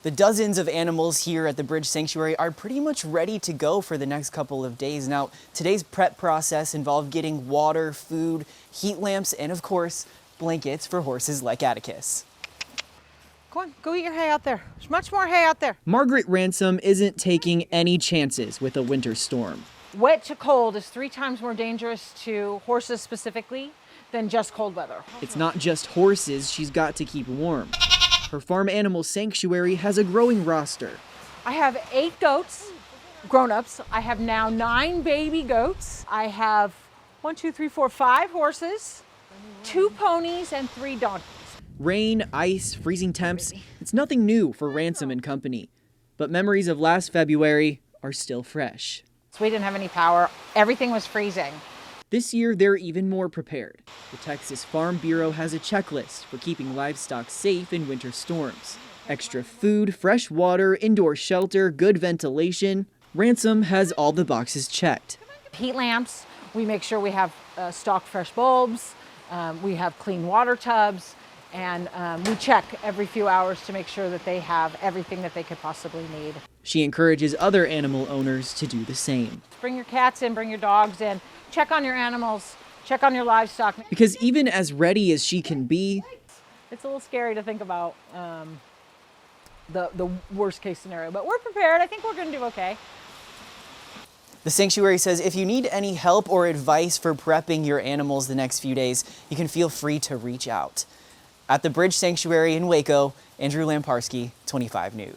The dozens of animals here at the Bridge Sanctuary are pretty much ready to go for the next couple of days. Now, today's prep process involved getting water, food, heat lamps, and of course, blankets for horses like Atticus. Go on, go eat your hay out there. There's much more hay out there. Margaret Ransom isn't taking any chances with a winter storm. Wet to cold is 3 times more dangerous to horses specifically than just cold weather. It's not just horses she's got to keep warm. Her farm animal sanctuary has a growing roster. I have 8 goats, grown-ups. I have now 9 baby goats. I have 5 horses, 2 ponies, and 3 donkeys. Rain, ice, freezing temps, it's nothing new for Ransom and company. But memories of last February are still fresh. So we didn't have any power. Everything was freezing. This year, they're even more prepared. The Texas Farm Bureau has a checklist for keeping livestock safe in winter storms. Extra food, fresh water, indoor shelter, good ventilation. Ransom has all the boxes checked. Heat lamps, we make sure we have stocked fresh bulbs, we have clean water tubs, and we check every few hours to make sure that they have everything that they could possibly need. She encourages other animal owners to do the same. Bring your cats in, bring your dogs in, check on your animals, check on your livestock. Because even as ready as she can be, it's a little scary to think about the worst case scenario, but we're prepared. I think we're going to do okay. The sanctuary says if you need any help or advice for prepping your animals the next few days, you can feel free to reach out. At the Bridge Sanctuary in Waco, Andrew Lamparski, 25 News.